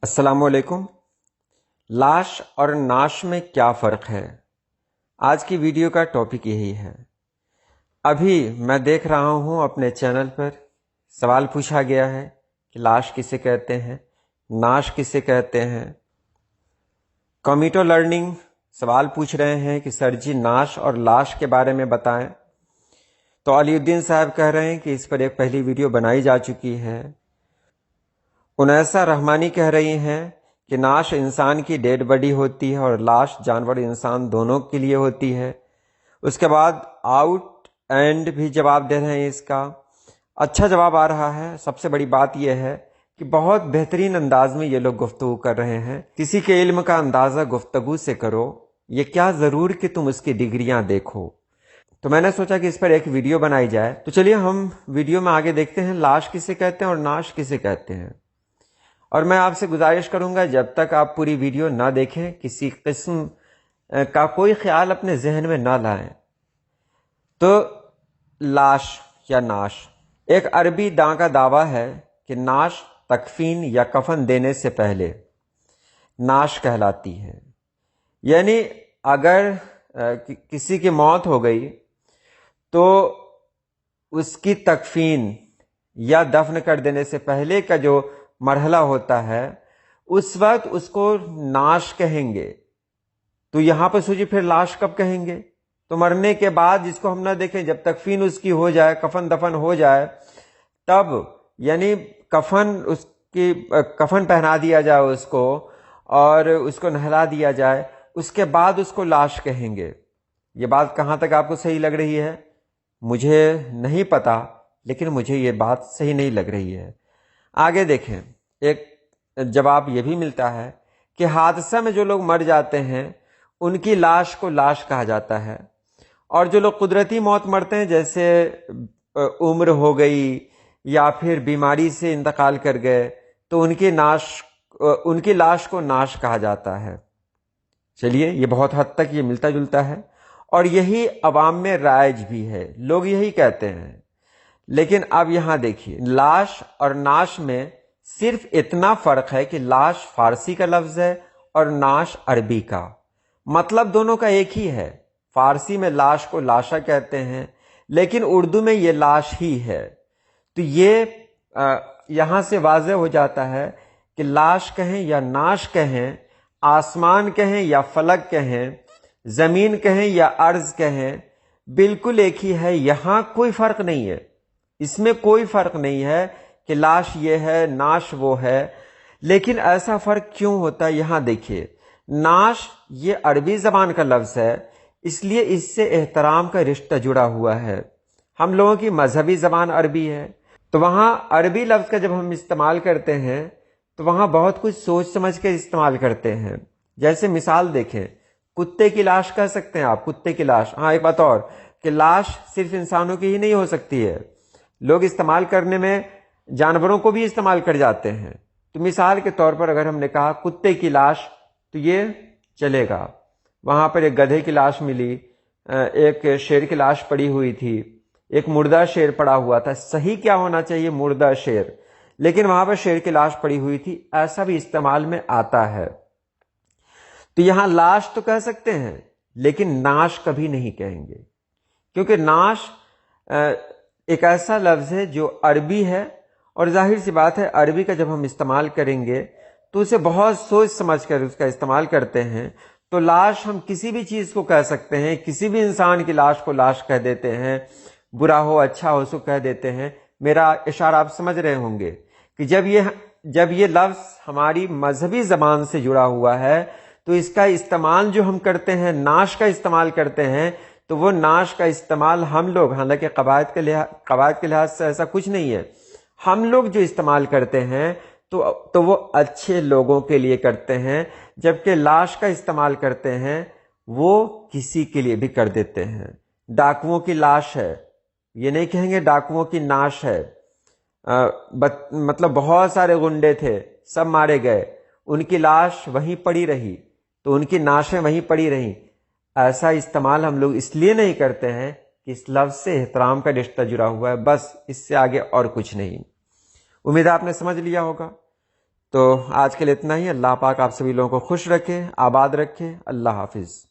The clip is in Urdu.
السلام علیکم۔ لاش اور نعش میں کیا فرق ہے؟ آج کی ویڈیو کا ٹاپک یہی ہے۔ ابھی میں دیکھ رہا ہوں اپنے چینل پر سوال پوچھا گیا ہے کہ لاش کسے کہتے ہیں، نعش کسے کہتے ہیں۔ کمیٹو لرننگ سوال پوچھ رہے ہیں کہ سر جی نعش اور لاش کے بارے میں بتائیں، تو علی الدین صاحب کہہ رہے ہیں کہ اس پر ایک پہلی ویڈیو بنائی جا چکی ہے۔ انیسا رحمانی کہہ رہی ہیں کہ نعش انسان کی ڈیڈ باڈی ہوتی ہے اور لاش جانور انسان دونوں کے لیے ہوتی ہے۔ اس کے بعد آؤٹ اینڈ بھی جواب دے رہے ہیں، اس کا اچھا جواب آ رہا ہے۔ سب سے بڑی بات یہ ہے کہ بہت بہترین انداز میں یہ لوگ گفتگو کر رہے ہیں۔ کسی کے علم کا اندازہ گفتگو سے کرو، یہ کیا ضرور کہ تم اس کی ڈگریاں دیکھو۔ تو میں نے سوچا کہ اس پر ایک ویڈیو بنائی جائے، تو چلیے ہم ویڈیو میں آگے دیکھتے ہیں لاش کسے کہتے ہیں اور نعش کسے کہتے ہیں۔ اور میں آپ سے گزارش کروں گا جب تک آپ پوری ویڈیو نہ دیکھیں کسی قسم کا کوئی خیال اپنے ذہن میں نہ لائیں۔ تو لاش یا نعش، ایک عربی داں کا دعویٰ ہے کہ نعش تکفین یا کفن دینے سے پہلے نعش کہلاتی ہے۔ یعنی اگر کسی کی موت ہو گئی تو اس کی تکفین یا دفن کر دینے سے پہلے کا جو مرحلہ ہوتا ہے اس وقت اس کو نعش کہیں گے۔ تو یہاں پہ سوچیے پھر لاش کب کہیں گے؟ تو مرنے کے بعد جس کو ہم نہ دیکھیں، جب تکفین اس کی ہو جائے، کفن دفن ہو جائے، تب یعنی کفن پہنا دیا جائے اس کو اور اس کو نہلا دیا جائے، اس کے بعد اس کو لاش کہیں گے۔ یہ بات کہاں تک آپ کو صحیح لگ رہی ہے؟ مجھے نہیں پتا، لیکن مجھے یہ بات صحیح نہیں لگ رہی ہے۔ آگے دیکھیں، ایک جواب یہ بھی ملتا ہے کہ حادثہ میں جو لوگ مر جاتے ہیں ان کی لاش کو لاش کہا جاتا ہے، اور جو لوگ قدرتی موت مرتے ہیں جیسے عمر ہو گئی یا پھر بیماری سے انتقال کر گئے تو ان کی لاش کو نعش کہا جاتا ہے۔ چلیے یہ بہت حد تک یہ ملتا جلتا ہے، اور یہی عوام میں رائج بھی ہے، لوگ یہی کہتے ہیں۔ لیکن اب یہاں دیکھیے، لاش اور نعش میں صرف اتنا فرق ہے کہ لاش فارسی کا لفظ ہے اور نعش عربی کا۔ مطلب دونوں کا ایک ہی ہے۔ فارسی میں لاش کو لاشا کہتے ہیں، لیکن اردو میں یہ لاش ہی ہے۔ تو یہ یہاں سے واضح ہو جاتا ہے کہ لاش کہیں یا نعش کہیں، آسمان کہیں یا فلک کہیں، زمین کہیں یا ارض کہیں، بالکل ایک ہی ہے۔ یہاں کوئی فرق نہیں ہے، اس میں کوئی فرق نہیں ہے کہ لاش یہ ہے، نعش وہ ہے۔ لیکن ایسا فرق کیوں ہوتا ہے؟ یہاں دیکھیے، نعش یہ عربی زبان کا لفظ ہے، اس لیے اس سے احترام کا رشتہ جڑا ہوا ہے۔ ہم لوگوں کی مذہبی زبان عربی ہے، تو وہاں عربی لفظ کا جب ہم استعمال کرتے ہیں تو وہاں بہت کچھ سوچ سمجھ کے استعمال کرتے ہیں۔ جیسے مثال دیکھیں، کتے کی لاش کہہ سکتے ہیں آپ، کتے کی لاش۔ ہاں ایک بات اور کہ لاش صرف انسانوں کی ہی نہیں ہو سکتی ہے، لوگ استعمال کرنے میں جانوروں کو بھی استعمال کر جاتے ہیں۔ تو مثال کے طور پر اگر ہم نے کہا کتے کی لاش تو یہ چلے گا۔ وہاں پر ایک گدھے کی لاش ملی، ایک شیر کی لاش پڑی ہوئی تھی، ایک مردہ شیر پڑا ہوا تھا۔ صحیح کیا ہونا چاہیے؟ مردہ شیر، لیکن وہاں پر شیر کی لاش پڑی ہوئی تھی، ایسا بھی استعمال میں آتا ہے۔ تو یہاں لاش تو کہہ سکتے ہیں لیکن نعش کبھی نہیں کہیں گے، کیونکہ نعش ایک ایسا لفظ ہے جو عربی ہے، اور ظاہر سی بات ہے عربی کا جب ہم استعمال کریں گے تو اسے بہت سوچ سمجھ کر اس کا استعمال کرتے ہیں۔ تو لاش ہم کسی بھی چیز کو کہہ سکتے ہیں، کسی بھی انسان کی لاش کو لاش کہہ دیتے ہیں، برا ہو اچھا ہو اس کو کہہ دیتے ہیں۔ میرا اشارہ آپ سمجھ رہے ہوں گے کہ جب یہ لفظ ہماری مذہبی زبان سے جڑا ہوا ہے تو اس کا استعمال جو ہم کرتے ہیں، نعش کا استعمال کرتے ہیں، تو وہ نعش کا استعمال ہم لوگ، حالانکہ قواعد کے لحاظ سے ایسا کچھ نہیں ہے، ہم لوگ جو استعمال کرتے ہیں تو وہ اچھے لوگوں کے لیے کرتے ہیں، جبکہ لاش کا استعمال کرتے ہیں وہ کسی کے لیے بھی کر دیتے ہیں۔ ڈاکوؤں کی لاش ہے، یہ نہیں کہیں گے ڈاکوؤں کی نعش ہے۔ مطلب بہت سارے غنڈے تھے، سب مارے گئے، ان کی لاش وہیں پڑی رہی تو ان کی نعشیں وہیں پڑی رہیں۔ ایسا استعمال ہم لوگ اس لیے نہیں کرتے ہیں کہ اس لفظ سے احترام کا رشتہ جڑا ہوا ہے، بس اس سے آگے اور کچھ نہیں۔ امید آپ نے سمجھ لیا ہوگا۔ تو آج کے لیے اتنا ہی. اللہ پاک آپ سبھی لوگوں کو خوش رکھے، آباد رکھے. اللہ حافظ.